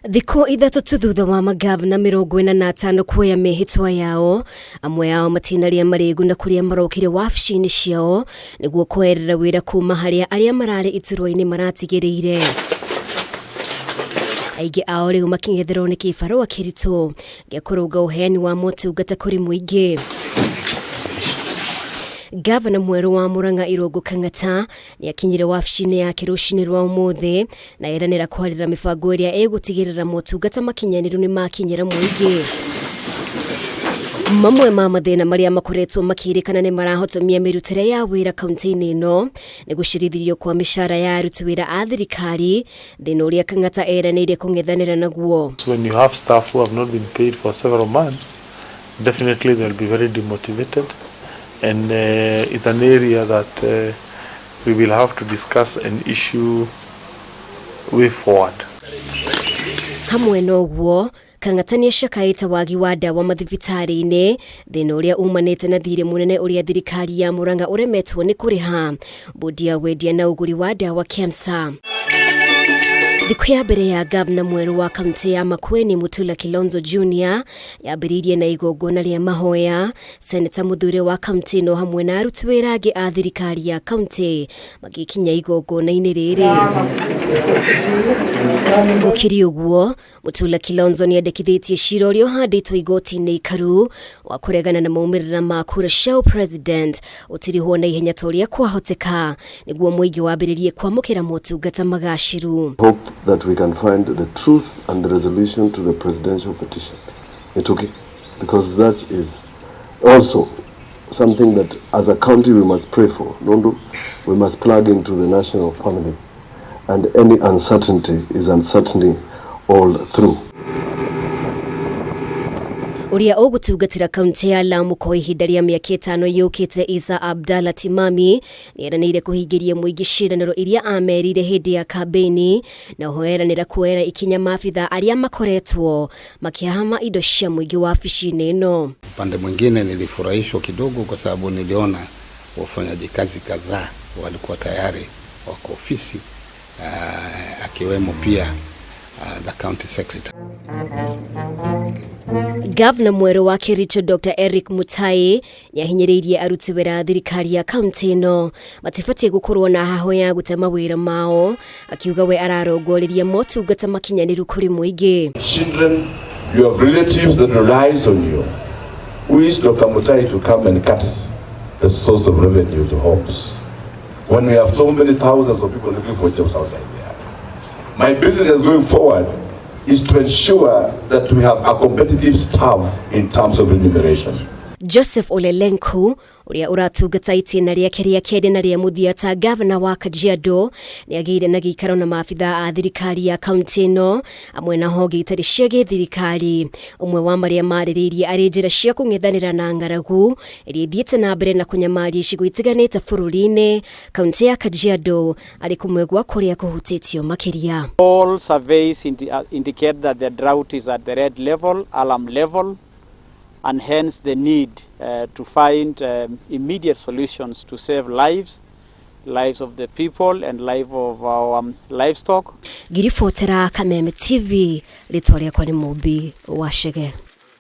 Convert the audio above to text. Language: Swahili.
Thikũ ithatũ tu thutha wa magabana 45 kuoya mĩhĩtwa yao, amwe ao matinaria marĩgu na kuria marokire wabici-ini ciao nĩguo kwerera wĩra kuma harĩa arĩa mararĩ iturwa-inĩ maratigĩrĩire. Aingĩ ao rĩu makĩng'etherwo nĩ kĩbarũa kĩritũ gĩa kũrũnga ũheani wa motungata kũrĩ mũingĩ. Ngabana mweru wa Murang'a Irungu Kang'ata ni akinyire wabici-ini yake rũcinĩ rwa umuthi na eranĩra kwarĩra mĩbango ĩrĩa ĩgũtigĩrĩra motungata makinyanĩru nĩ makinyĩra mũingĩ. Mamwe ma mathiina marĩa makoretwo makĩrĩkana nĩ marahotomia mĩrutĩre ya wĩra kaunti-inĩ ĩno nĩ gũcirithirio kwa micaara ya aruti wĩra a thirikari, thĩna ũrĩa Kang'ata eraniire kũng'ethanĩra naguo. When you have staff who have not been paid for several months, definitely they'll be very demotivated. And it's an area that we will have to discuss and issue way forward. Hamwe noguo, Kang'ata nĩ acakaĩte wagi wa ndawa mathibitarĩ-inĩ, thĩna ũrĩa umanĩte na thirĩ mũnene ũrĩa thirikari ya Murang'a ũremetwo nĩ kũrĩha bodi ya wendia na ũgũri wa ndawa KEMSA. Thikũ ya mbere ya gavana mweru wa kaunti ya Makueni Mutula Kilonzo Jr. yambĩrĩirie na igongona rĩa mahoya, seneta mũthure wa kaunti ĩno hamwe na aruti wĩra angĩ a thirikari ya kaunti magĩkinya igongona-inĩ rĩrĩ. Gũkĩrĩ ũguo, Mutula Kilonzo nĩendekithĩtie cira ũrĩa ũhandĩtwo igoti-inĩ ikaru wa kũregana na maumĩrĩra ma kura ciao president ũtirihwo na ihenya ta ũrĩa kwahoteka nĩguo mũingĩ wambĩrĩrie kwamũkĩra motungata magacĩru. That we can find the truth and the resolution to the presidential petition. Because that is also something that as a county we must pray for. We must plug into the national family, and any uncertainty is uncertainty all through. Uria ũgũtungatĩra kaunti ya Lamu kwa ihinda rĩa mĩaka 5 yũkĩte Isa Abdalla Timami nĩ eranĩire kũhingĩria mũingĩ ciĩranĩro iria amerire hĩndĩ ya kambĩini na eranĩra kuoera ikinya maabitha arĩa makoretwo makĩhama indo cia mũingĩ wabici-inĩ ĩno. Upande mwingine nilifurahishwa kidogo kwa sababu niliona wafanyaji kazi kadhaa walikuwa tayari wako ofisi, akiwemo pia the county secretary. Gavana mweru wa Kericho Dr. Eric Mutai nĩahinyĩrĩirie aruti wĩra a thirikari ya kaunti ĩno matibatie gũkorwo na haho ya gũtema wĩra mao, akiuga we ararongoreria motungata makinyanĩru kũrĩ mũingĩ. Children, you have relatives that relies on you. Who is Dr. Mutai to come and cut the source of revenue to homes when we have so many thousands of people looking for jobs outside there? My business going forward is to ensure that we have a competitive staff in terms of remuneration. Joseph Olelenku, uria uratungata itina rĩake rĩa kende na rĩa mũthia ta gavana wa Kajiado, nĩagĩire na gĩikaro na maabitha a thirikari ya kaunti ĩno amwe na honge itarĩ cia gĩthirikari. Ũmwe wa marĩa marĩrĩirie arĩ njĩra cia kũng'ethanĩra na ng'aragu ĩrĩa ithiĩte na mbere na kũnyamaria icigo itiganĩte bũrũri-inĩ. Kaunti ya Kajiado arĩ kũmwe gwa kũrĩa kũhutĩtio makĩria. All surveys indicate that the drought is at the red level, alarm level, and hence the need to find immediate solutions to save lives of the people and life of our livestock. Girifotera Kameme TV, rĩtwa rĩakwa nĩ Mũmbi wa Chege.